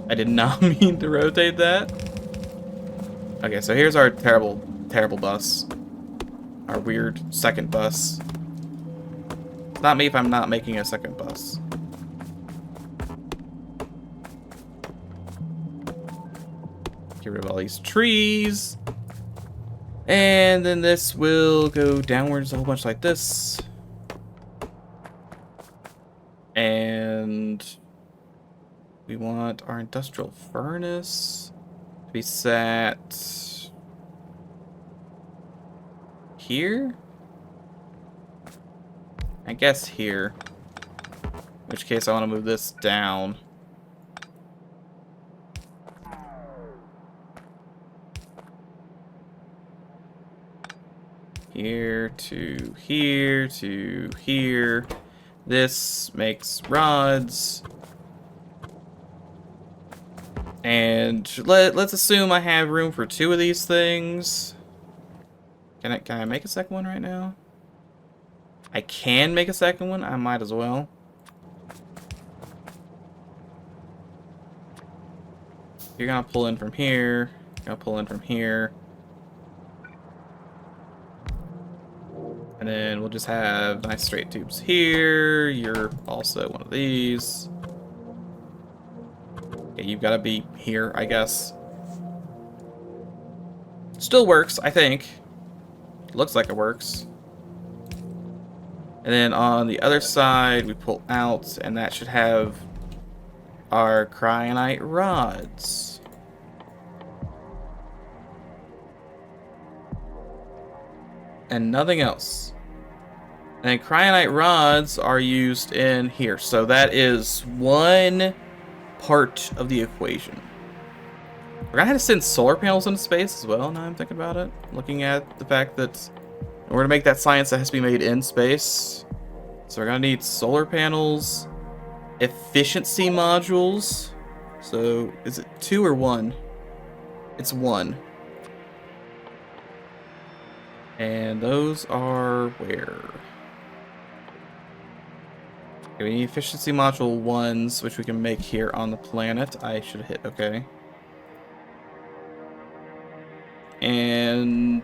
I did not mean to rotate that. Okay, so here's our terrible, terrible bus. Our weird second bus. It's not me if I'm not making a second bus. Get rid of all these trees. And then this will go downwards a whole bunch like this. And we want our industrial furnace to be set here? I guess here. In which case I want to move this down. Here to here to here. This makes rods. And let's assume I have room for 2 of these things. Can I make a second one right now? I can make a second one. I might as well. You're gonna pull in from here. You're gonna pull in from here. And then we'll just have nice straight tubes here. You're also one of these. Okay, you've got to be here, I guess. Still works, I think. Looks like it works. And then on the other side, we pull out, and that should have our cryonite rods. And nothing else. And cryonite rods are used in here. So that is one part of the equation. We're gonna have to send solar panels into space as well, now I'm thinking about it. Looking at the fact that in order to make that science, that has to be made in space. So we're gonna need solar panels, efficiency modules. So is it 2 or 1? It's 1. And those are where? Okay, we need efficiency module 1s, which we can make here on the planet. I should hit okay. And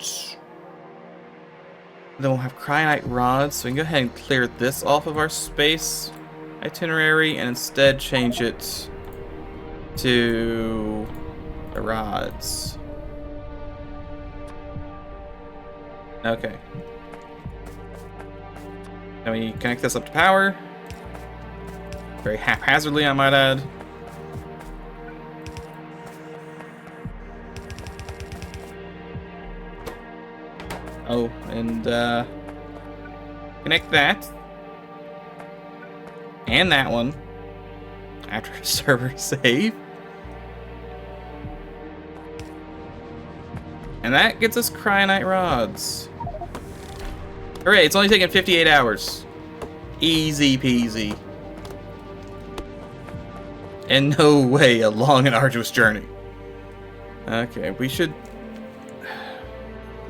then we'll have cryonite rods, so we can go ahead and clear this off of our space itinerary and instead change it to the rods. Okay. Then we connect this up to power. Very haphazardly, I might add. Oh, and connect that. And that one. After a server save. And that gets us cryonite rods. Hooray, it's only taken 58 hours. Easy peasy. And no way a long and arduous journey. Okay, we should...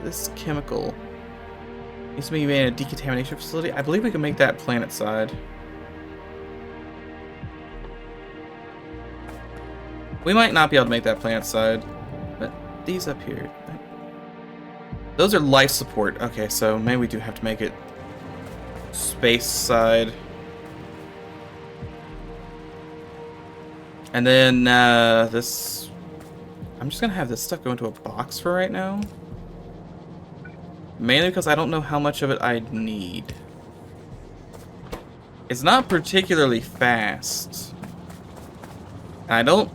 This chemical needs to be made in a decontamination facility. I believe we can make that planet side. We might not be able to make that planet side, but these up here... Those are life support. Okay, so maybe we do have to make it space side. And then this... I'm just gonna have this stuff go into a box for right now. Mainly because I don't know how much of it I need. It's not particularly fast. And I don't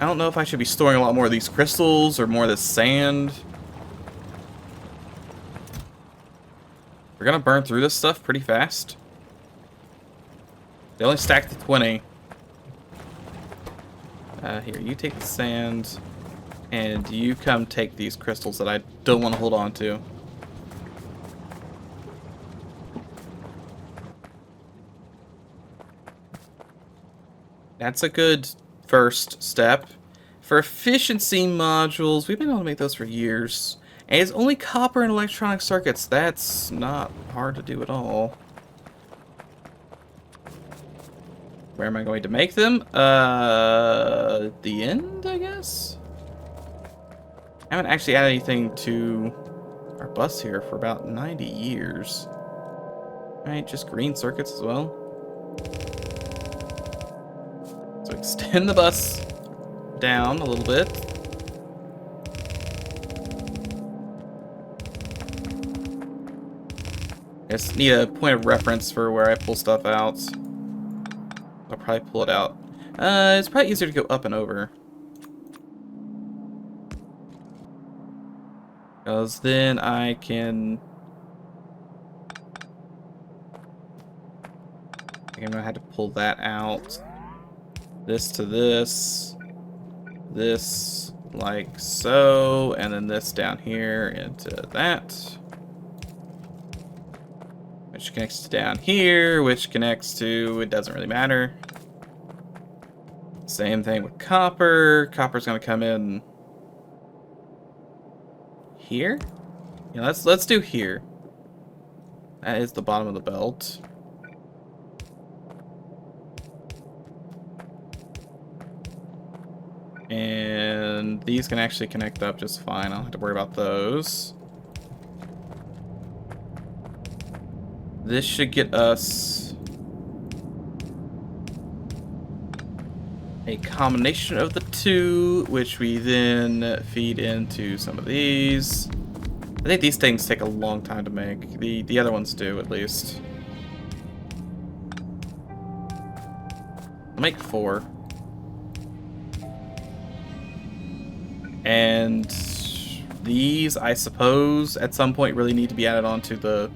know if I should be storing a lot more of these crystals or more of this sand. We're gonna burn through this stuff pretty fast. They only stacked to 20. Here, you take the sand, and you come take these crystals that I don't want to hold on to. That's a good first step. For efficiency modules, we've been able to make those for years. And it's only copper and electronic circuits. That's not hard to do at all. Where am I going to make them? The end, I guess? I haven't actually added anything to our bus here for about 90 years. Alright, just green circuits as well. So extend the bus down a little bit. I just need a point of reference for where I pull stuff out. I'll probably pull it out. It's probably easier to go up and over. Because then I can... I think I'm gonna have to pull that out. This to this. This like so. And then this down here into that. Which connects to down here, which connects to... It doesn't really matter. Same thing with copper. Copper's gonna come in... Here? Yeah, let's do here. That is the bottom of the belt. And these can actually connect up just fine. I don't have to worry about those. This should get us a combination of the two, which we then feed into some of these. I think these things take a long time to make. The other ones do, at least. I'll make 4. And these, I suppose, at some point really need to be added onto the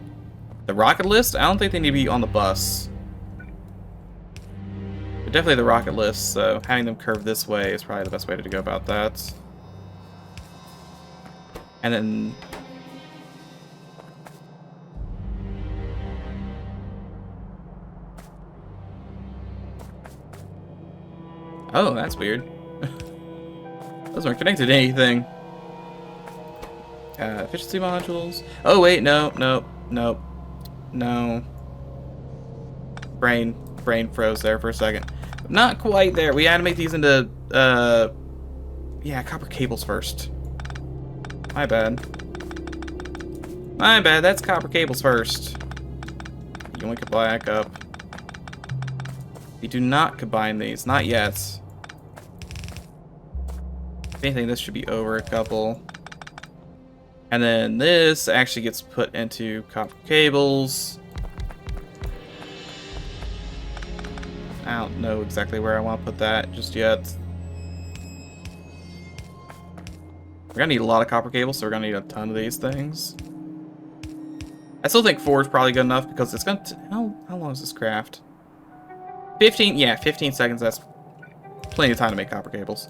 rocket list. I don't think they need to be on the bus. But definitely the rocket list, so having them curve this way is probably the best way to go about that. And then... Oh, that's weird. Those aren't connected to anything. Efficiency modules. Oh, wait, no. Brain froze there for a second. Not quite there. We had to make these into, yeah, copper cables first. My bad. That's copper cables first. Yoink it back up. We do not combine these. Not yet. If anything, this should be over a couple. And then this actually gets put into copper cables. I don't know exactly where I want to put that just yet. We're gonna need a lot of copper cables, so we're gonna need a ton of these things. I still think 4 is probably good enough because it's gonna... How long is this craft? 15? Yeah, 15 seconds. That's plenty of time to make copper cables.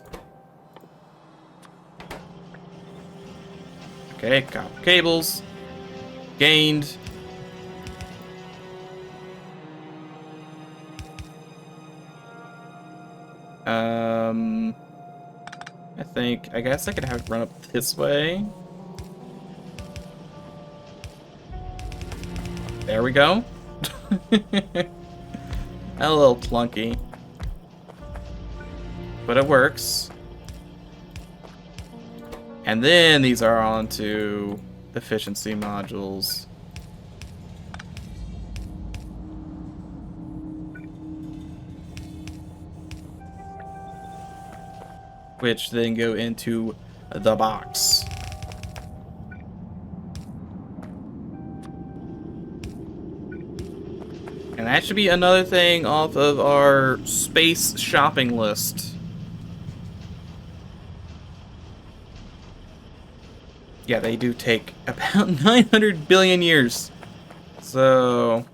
Okay, copper cables. Gained. I guess I could have it run up this way. There we go. A little clunky. But it works. And then these are onto efficiency modules. Which then go into the box. And that should be another thing off of our space shopping list. Yeah, they do take about 900 billion years. So,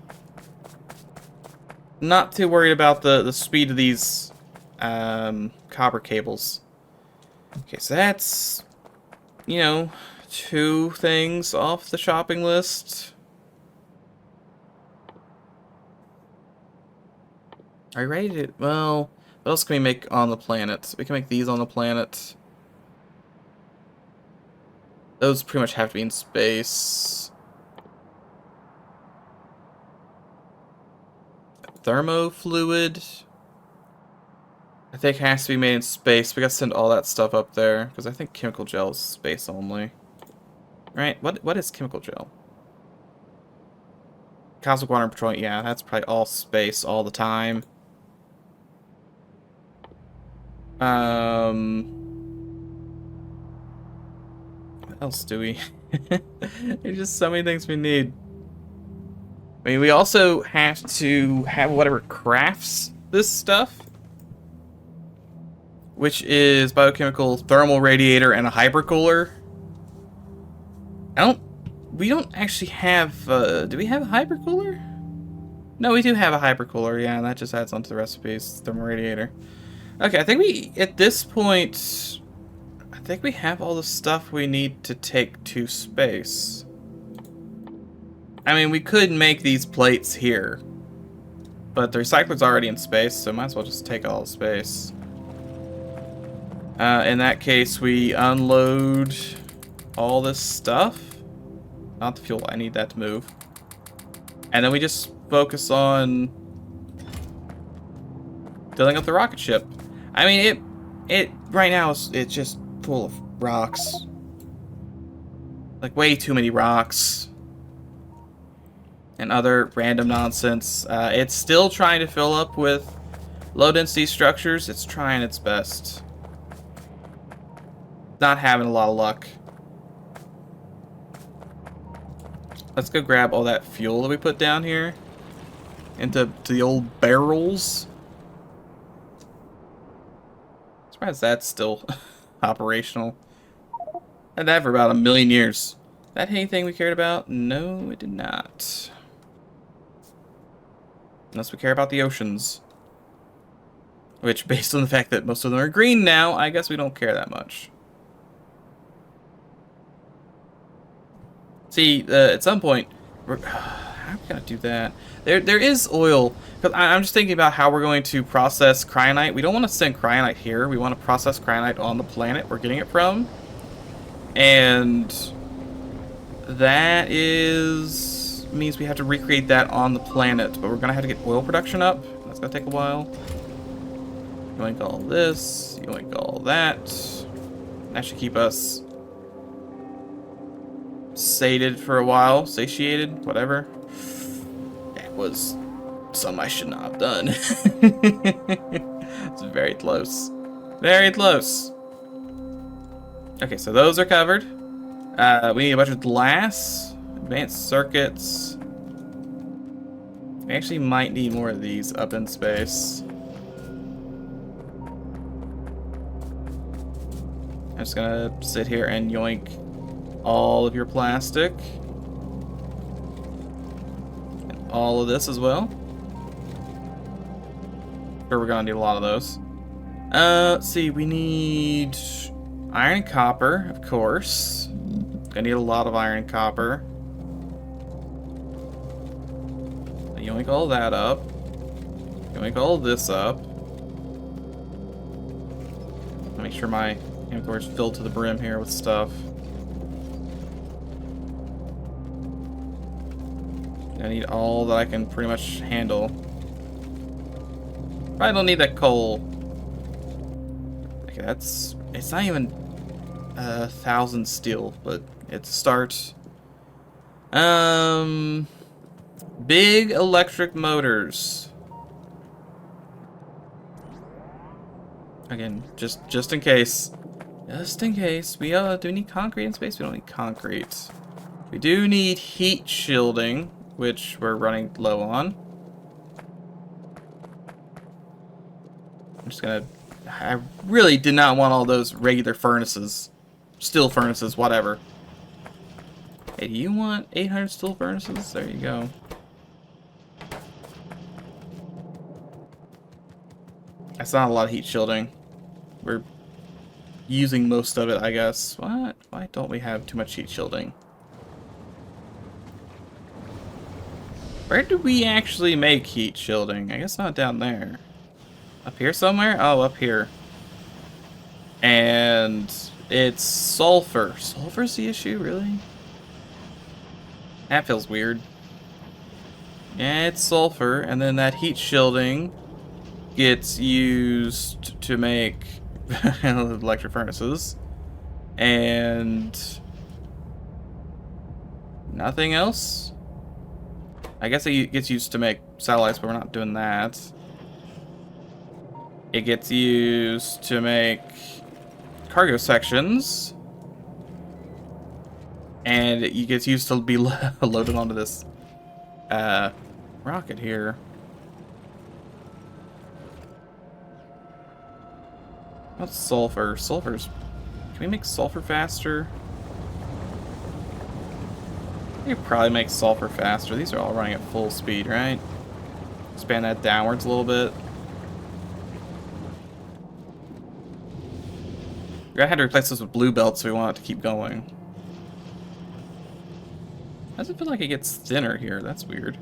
not too worried about the speed of these copper cables. Okay, so that's, you know, 2 things off the shopping list. Are you ready to... Well, what else can we make on the planet? We can make these on the planet. Those pretty much have to be in space. Thermofluid. I think has to be made in space. We gotta send all that stuff up there because I think chemical gel is space only. Right? What is chemical gel? Cosmic water and petroleum. Yeah, that's probably all space all the time. What else do we? There's just so many things we need. I mean, we also have to have whatever crafts this stuff, which is biochemical thermal radiator and a hypercooler. We don't actually have, do we have a hypercooler? No, we do have a hypercooler, yeah, and that just adds onto the recipes, thermal radiator. Okay, I think we, at this point, I think we have all the stuff we need to take to space. I mean, we could make these plates here, but the recycler's already in space, so might as well just take all the space. In that case, we unload all this stuff. Not the fuel, I need that to move. And then we just focus on filling up the rocket ship. I mean, it right now it's just full of rocks. Like way too many rocks. And other random nonsense. It's still trying to fill up with low density structures. It's trying its best. Not having a lot of luck. Let's go grab all that fuel that we put down here into the old barrels. Surprised that's still operational. Had that for about 1,000,000 years. That anything we cared about? No, it did not. Unless we care about the oceans. Which, based on the fact that most of them are green now, I guess we don't care that much. See, at some point, how are we gonna do that? There is oil. Cause I'm just thinking about how we're going to process cryonite. We don't want to send cryonite here. We want to process cryonite on the planet we're getting it from. And that means we have to recreate that on the planet. But we're gonna have to get oil production up. That's gonna take a while. Yoink all this. Yoink all that. That should keep us sated for a while, satiated, whatever. That was something I should not have done. It's very close. Very close. Okay, so those are covered. We need a bunch of glass, advanced circuits. We actually might need more of these up in space. I'm just gonna sit here and yoink all of your plastic. And all of this as well. Sure, we're gonna need a lot of those. Let's see, we need iron and copper, of course. Gonna need a lot of iron and copper. Yoink all that up. Yoink all this up. Make sure my inventory is filled to the brim here with stuff. I need all that I can pretty much handle. Probably don't need that coal. Okay, it's not even 1,000 steel, but it's a start. Big electric motors. Again, just in case. Just in case. We do we need concrete in space? We don't need concrete. We do need heat shielding, which we're running low on. I'm just gonna... I really did not want all those regular furnaces. Steel furnaces, whatever. Hey, do you want 800 steel furnaces? There you go. That's not a lot of heat shielding. We're using most of it, I guess. What? Why don't we have too much heat shielding? Where do we actually make heat shielding? I guess not down there. Up here somewhere? Oh, up here. And it's sulfur. Sulfur's the issue, really? That feels weird. Yeah, it's sulfur, and then that heat shielding gets used to make electric furnaces. And nothing else? I guess it gets used to make satellites, but we're not doing that. It gets used to make cargo sections. And it gets used to be loaded onto this rocket here. What's sulfur? Sulfur's... Can we make sulfur faster? We could probably make sulfur faster. These are all running at full speed, right? Expand that downwards a little bit. I had to replace this with blue belt, so we want it to keep going. How does it feel like it gets thinner here? That's weird.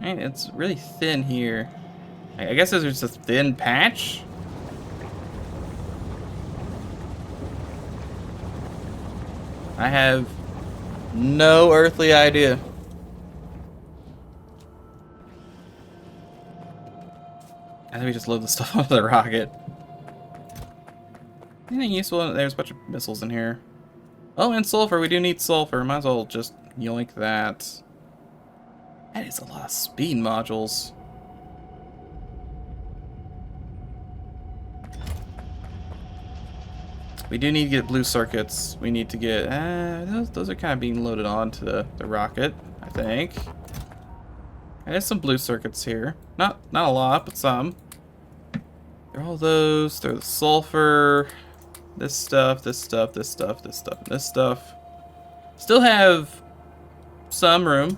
And it's really thin here. I guess there's just a thin patch. I have no earthly idea. I think we just load the stuff onto the rocket. Anything useful? There's a bunch of missiles in here. Oh, and sulfur. We do need sulfur. Might as well just yoink that. That is a lot of speed modules. We do need to get blue circuits. We need to get... those are kind of being loaded onto the rocket, I think. There's some blue circuits here. Not a lot, but some. They're all those. They're the sulfur. This stuff, this stuff, this stuff, this stuff, and this stuff. Still have some room.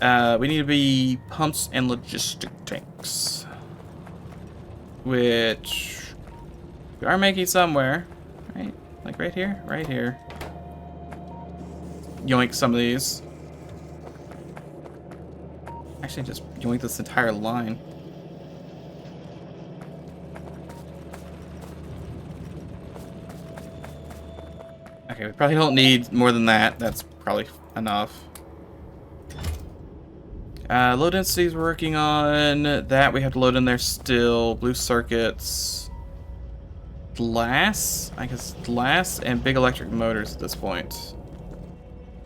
We need to be pumps and logistic tanks. Which... we are making somewhere. Right? Like right here? Right here. Yoink some of these. Actually, just yoink this entire line. Okay, we probably don't need more than that. That's probably enough. Low densities we're working on. That we have to load in there still. Blue circuits. Glass? I guess glass and big electric motors at this point.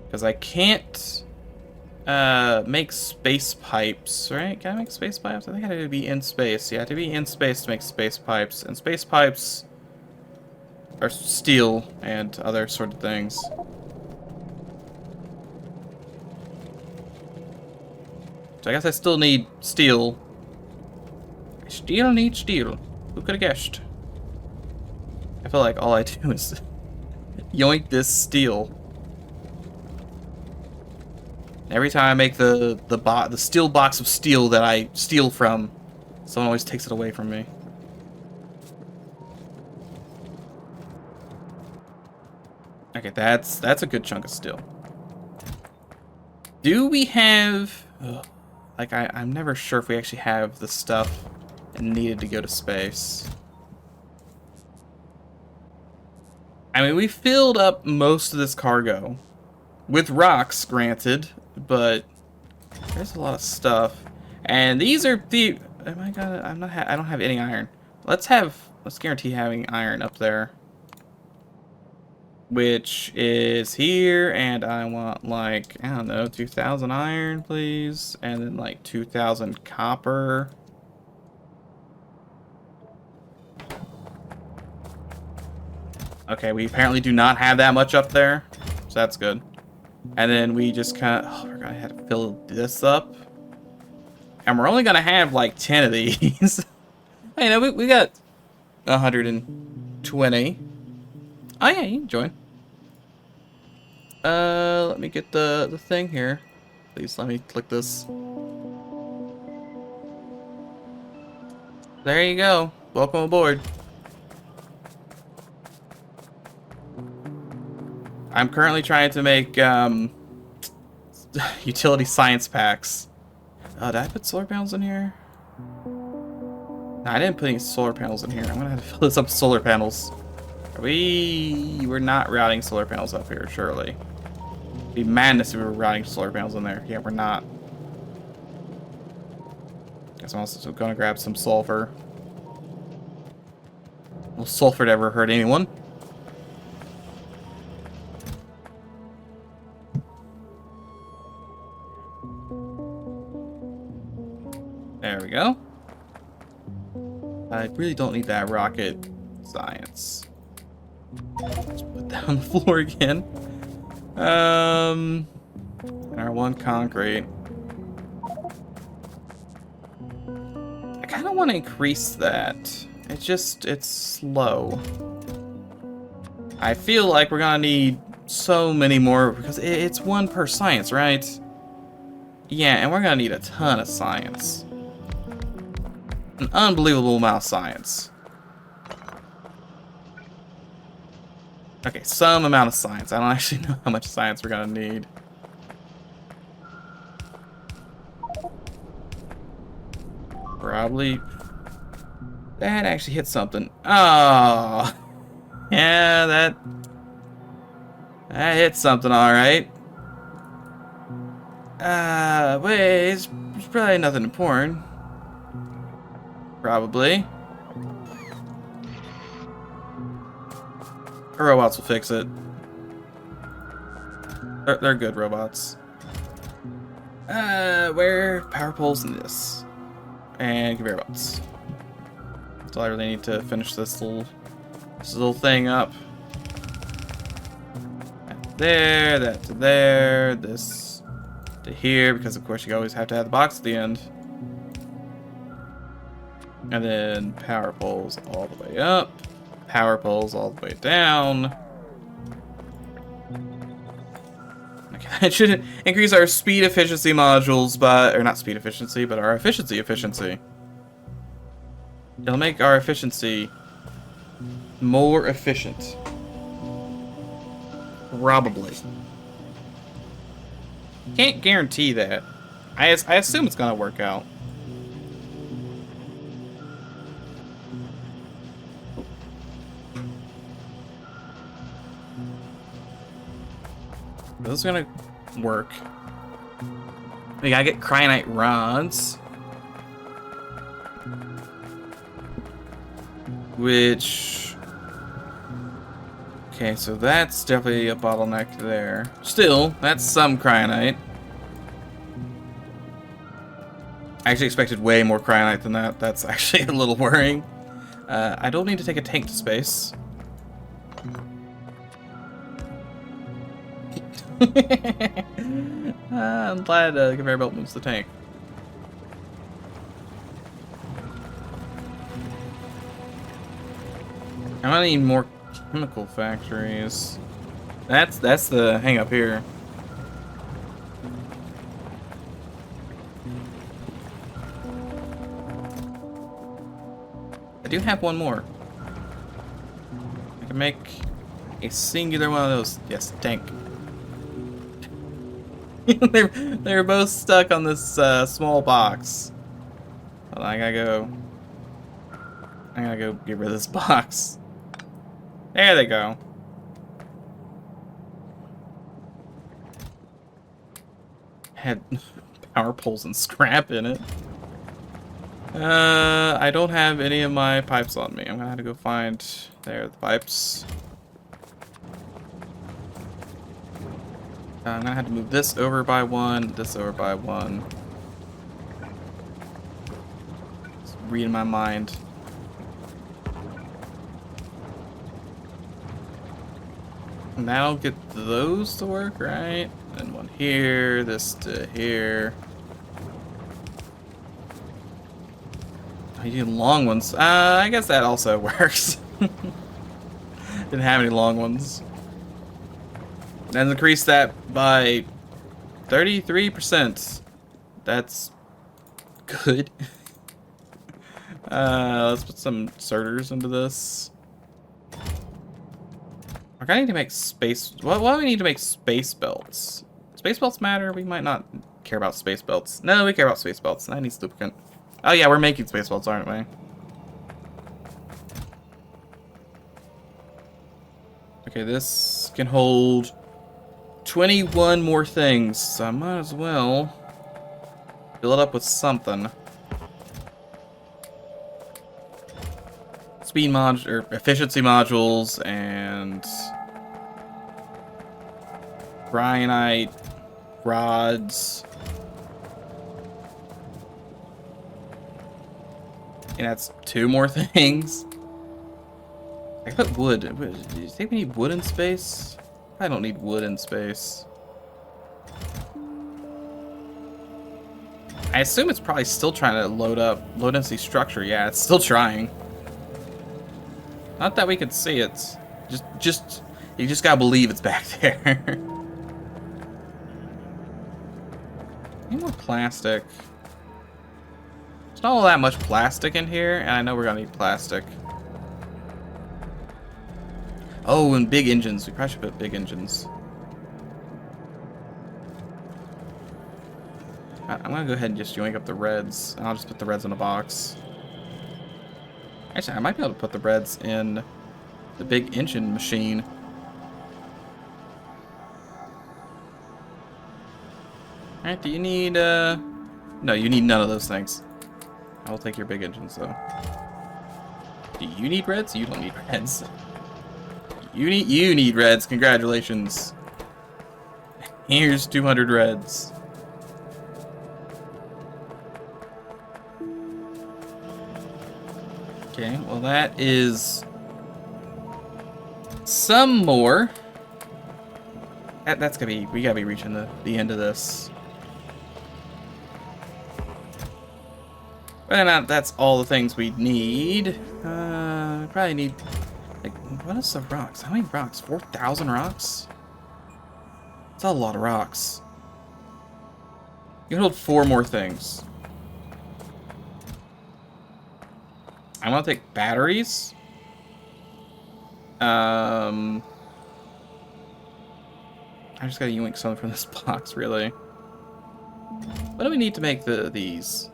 Because I can't make space pipes, right? Can I make space pipes? I think I have to be in space. Yeah, I have to be in space to make space pipes. And space pipes are steel and other sort of things. So I guess I still need steel. I still need steel. Who could have guessed? I feel like all I do is yoink this steel. Every time I make the steel box of steel that I steal from, someone always takes it away from me. Okay, that's a good chunk of steel. Do we have... like, I'm never sure if we actually have the stuff needed to go to space. I mean, we filled up most of this cargo. With rocks, granted, but there's a lot of stuff. And these are the... Am I gonna... I don't have any iron. Let's guarantee having iron up there. Which is here, and I want, like, I don't know, 2,000 iron, please. And then, like, 2,000 copper. Okay, we apparently do not have that much up there, so that's good. And then we just kind of, we're gonna have to fill this up. And we're only gonna have, like, 10 of these. Hey, no, we got 120. Oh yeah, you can join. Let me get the thing here. Please let me click this. There you go. Welcome aboard. I'm currently trying to make utility science packs. Did I put solar panels in here? No, I didn't put any solar panels in here. I'm gonna have to fill this up with solar panels. We're not routing solar panels up here, surely. It'd be madness if we were routing solar panels in there. Yeah, we're not. Guess I'm also gonna grab some sulfur. Will sulfur ever hurt anyone? There we go. I really don't need that rocket science. Let's put that on the floor again. R1 concrete. I kind of want to increase that. It's slow. I feel like we're gonna need so many more because it's one per science, right? Yeah, and we're gonna need a ton of science. An unbelievable amount of science. Okay, some amount of science. I don't actually know how much science we're gonna need. Probably. That actually hit something. Oh. Yeah, that hit something, alright. Wait, it's probably nothing important. Probably. Robots will fix it. They're good robots. Where power poles in this? And conveyor belts. So I really need to finish this little thing up. That there, that to there, this to here, because of course you always have to have the box at the end. And then power poles all the way up, power poles all the way down. Okay, that should increase our speed efficiency modules by, or not speed efficiency, but our efficiency. It'll make our efficiency more efficient. Probably. Can't guarantee that. I assume it's gonna work out. This is gonna work. We gotta get cryonite rods. Which... Okay, so that's definitely a bottleneck there. Still, that's some cryonite. I actually expected way more cryonite than that. That's actually a little worrying. I don't need to take a tank to space. I'm glad the conveyor belt moves the tank. I'm gonna need more chemical factories. That's the hang up here. I do have one more. I can make a singular one of those. Yes, tank. they're both stuck on this small box. Hold on, I gotta go get rid of this box. There they go. Had power poles and scrap in it. I don't have any of my pipes on me. I'm gonna have to go find the pipes. I'm gonna have to move this over by one, this over by one. It's reading my mind. And that'll get those to work, right? And one here, this to here. I need long ones. I guess that also works. Didn't have any long ones. And increase that by 33%. That's good. Let's put some inserters into this. I need to make space. Why do we need to make space belts? Space belts matter? We might not care about space belts. No, we care about space belts. I need lubricant. Oh yeah, we're making space belts, aren't we? Okay, this can hold 21 more things, so I might as well fill it up with something. speed mod or efficiency modules and Ryanite rods. And that's 2 more things. I put wood. Do you think we need wood in space? I don't need wood in space. I assume it's probably still trying to load up low density structure. Yeah, it's still trying. Not that we could see it. You just gotta believe it's back there. Need more plastic. There's not all that much plastic in here, and I know we're gonna need plastic. Oh, and big engines. We probably should put big engines. I'm gonna go ahead and just yoink up the reds. I'll just put the reds in a box. Actually, I might be able to put the reds in the big engine machine. Alright, do you need, No, you need none of those things. I will take your big engines, though. Do you need reds? You don't need reds. You need reds. Congratulations. Here's 200 reds. Okay, well that is some more. That's gonna be, we gotta be reaching the end of this. Whether or not that's all the things we need. Probably need, like, what is the rocks? How many rocks? 4,000 rocks? That's a lot of rocks. You can hold 4 more things. I want to take batteries. I just gotta yoink something from this box, really. What do we need to make these?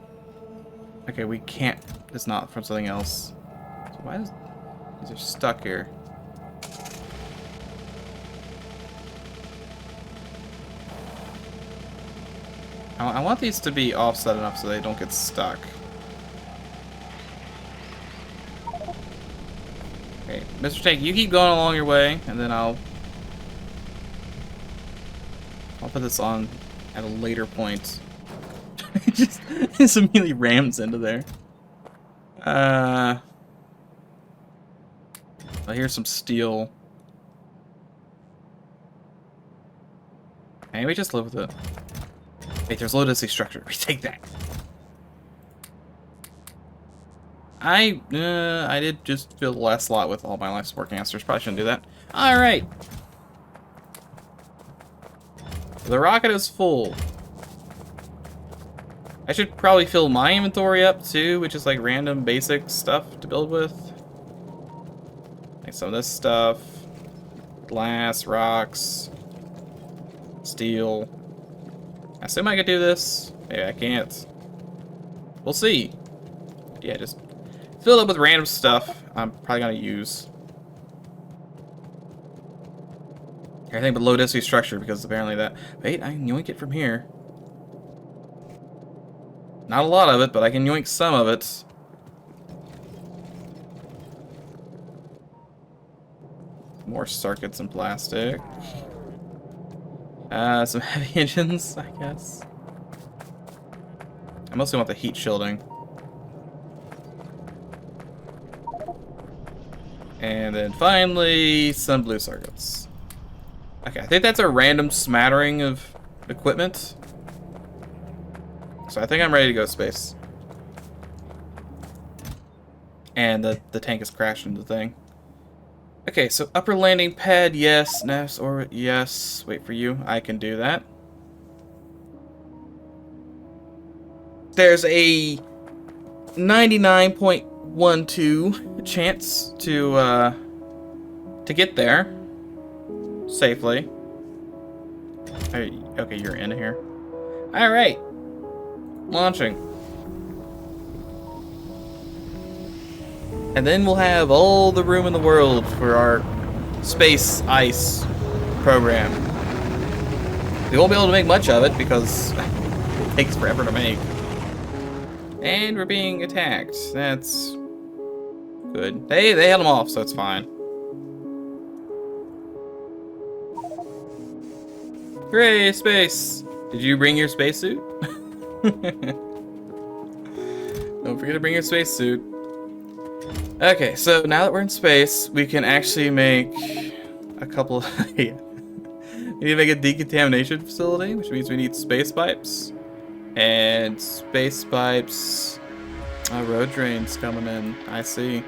Okay, we can't. It's not from something else. So why is these are stuck here? I want these to be offset enough so they don't get stuck. Okay, Mr. Tank, you keep going along your way, and then I'll put this on at a later point. It just immediately rams into there. Well, here's some steel. Maybe we just live with it. Wait, there's low density structure. We take that. I did just fill the last slot with all my life support canisters. Probably shouldn't do that. All right. The rocket is full. I should probably fill my inventory up too, which is like random basic stuff to build with. Like some of this stuff. Glass, rocks, steel. I assume I could do this. Maybe I can't. We'll see. Yeah, just fill it up with random stuff I'm probably gonna use. Everything but low density structure, because apparently that... Wait, I can yoink it from here. Not a lot of it, but I can yoink some of it. More circuits and plastic. Some heavy engines, I guess. I mostly want the heat shielding. And then finally, some blue circuits. Okay, I think that's a random smattering of equipment. So I think I'm ready to go to space. And the tank has crashed into the thing. Okay, so upper landing pad, yes. Nest orbit, yes. Wait for you. I can do that. There's a 99.12 chance to get there safely. Okay, you're in here. All right. Launching. And then we'll have all the room in the world for our space ice program. We won't be able to make much of it because it takes forever to make. And we're being attacked. That's Good. They held them off, so it's fine. Hooray, space! Did you bring your spacesuit? Don't forget to bring your spacesuit. Okay, so now that we're in space, we can actually make a couple of... yeah. We need to make a decontamination facility, which means we need space pipes. And space pipes... road drains coming in. I see.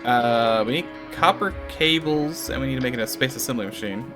We need copper cables, and we need to make it a space assembly machine.